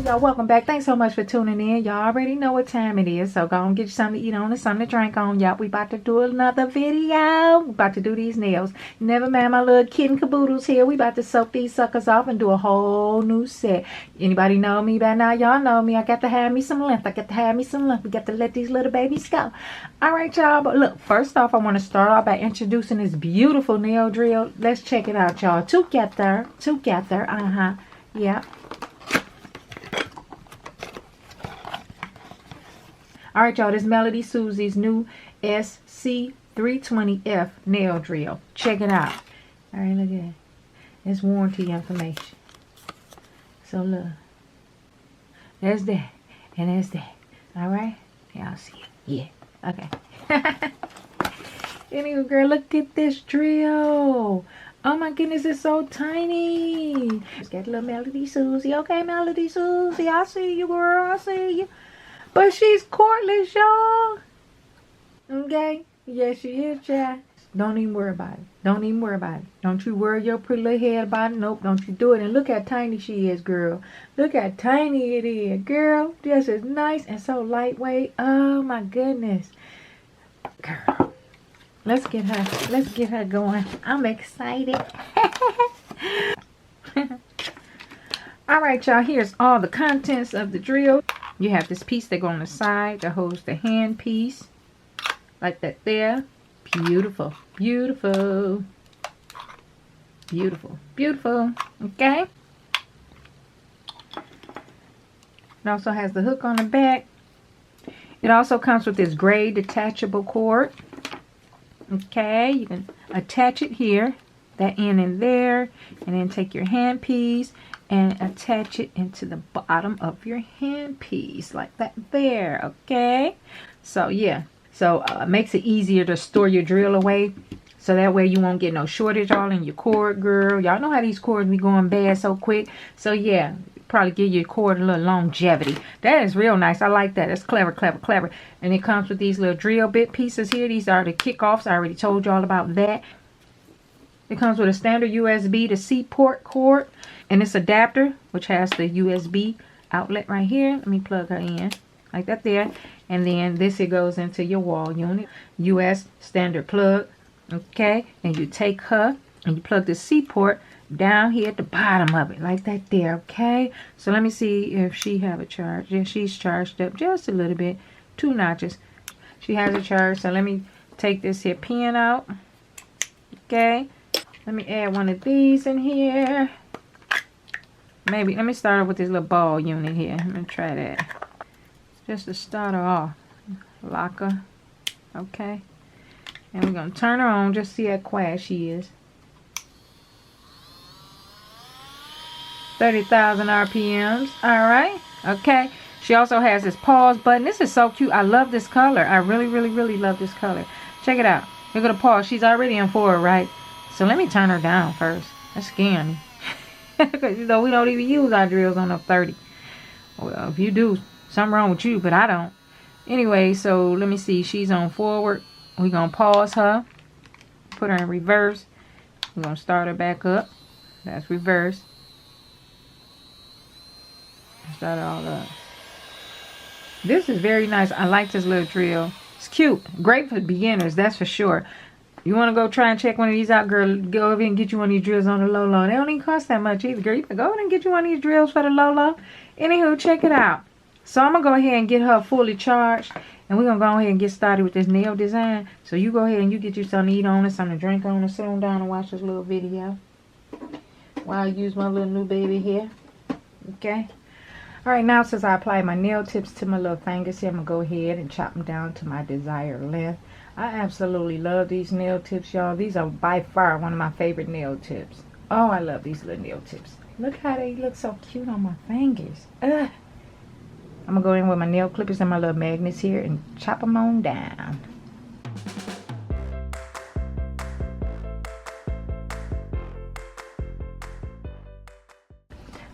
y'all, welcome back. Thanks so much for tuning in. Y'all already know what time it is, so go and get you something to eat on and something to drink on. Y'all, we about to do another video. We about to do these nails. Never mind my little kitten caboodles here. We about to soak these suckers off and do a whole new set. Anybody know me by now? Y'all know me. I got to have me some length. We got to let these little babies go. All right, y'all, but look, first off, I want to start off by introducing this beautiful nail drill. Let's check it out, y'all. Together. Yeah. Alright, y'all, this MelodySusie's new SC320F nail drill. Check it out. Alright, look at that. It's warranty information. So look. There's that. And there's that. Alright? Y'all see it. Yeah. Okay. Anyway, girl, look at this drill. Oh my goodness, it's so tiny. Let's get a little MelodySusie. Okay, MelodySusie. I see you, girl. I see you. But she's cordless, y'all. Okay? Yes, she is, child. Don't even worry about it. Don't even worry about it. Don't you worry your pretty little head about it. Nope, don't you do it. And look how tiny she is, girl. Look how tiny it is, girl. This is nice and so lightweight. Oh, my goodness. Girl. Let's get her going. I'm excited. All right, y'all. Here's all the contents of the drill. You have this piece that goes on the side that holds the hand piece. Like that there. Beautiful. Beautiful. Beautiful. Beautiful. Okay. It also has the hook on the back. It also comes with this gray detachable cord. Okay. You can attach it here. That end in there. And then take your hand piece and attach it into the bottom of your hand piece like that there. Okay, so yeah, so it makes it easier to store your drill away, so that way you won't get no shortage all in your cord, girl. Y'all know how these cords be going bad so quick. So yeah, probably give your cord a little longevity. That is real nice. I like that. It's clever. And it comes with these little drill bit pieces here. These are the kickoffs. I already told you all about that. It comes with a standard USB to C port cord and this adapter, which has the USB outlet right here. Let me plug her in like that there. And then this here goes into your wall unit. US standard plug. Okay. And you take her and you plug the C port down here at the bottom of it like that there. Okay. So let me see if she have a charge. Yeah, she's charged up just a little bit. 2 notches. She has a charge. So let me take this here pin out. Okay. Let me add one of these in here. Maybe, let me start off with this little ball unit here. Let me try that. Just to start her off. Lock her. Okay. And we're going to turn her on. Just see how quiet she is. 30,000 RPMs. Alright. Okay. She also has this pause button. This is so cute. I love this color. I really love this color. Check it out. Look at the pause. She's already in forward, right? So let me turn her down first. That's scaring me. Because, you know, we don't even use our drills on a 30. Well, if you do, something wrong with you, but I don't. Anyway, so let me see. She's on forward. We're going to pause her. Put her in reverse. We're going to start her back up. That's reverse. Start it all up. This is very nice. I like this little drill. It's cute. Great for beginners, that's for sure. You want to go try and check one of these out, girl, go over and get you one of these drills on the low. They don't even cost that much either, girl. You can go over and get you one of these drills for the low. Anywho, check it out. So I'm going to go ahead and get her fully charged. And we're going to go ahead and get started with this nail design. So you go ahead and you get you something to eat on and something to drink on and sit on down and watch this little video. While I use my little new baby here. Okay. Alright, now since I applied my nail tips to my little fingers here, I'm going to go ahead and chop them down to my desired length. I absolutely love these nail tips, y'all. These are by far one of my favorite nail tips. Oh, I love these little nail tips. Look how they look so cute on my fingers. Ugh. I'm going to go in with my nail clippers and my little magnets here and chop them on down.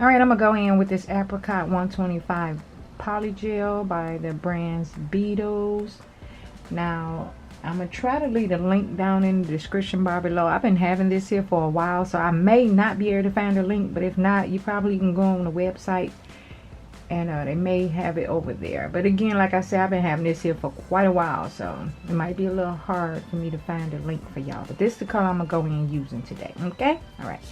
Alright, I'm going to go in with this Apricot 125 Polygel by the brands Beetles. Now, I'm going to try to leave a link down in the description bar below. I've been having this here for a while, so I may not be able to find a link, but if not, you probably can go on the website And they may have it over there. But again, like I said, I've been having this here for quite a while. So it might be a little hard for me to find a link for y'all. But this is the color I'm going to go in using today. Okay? All right.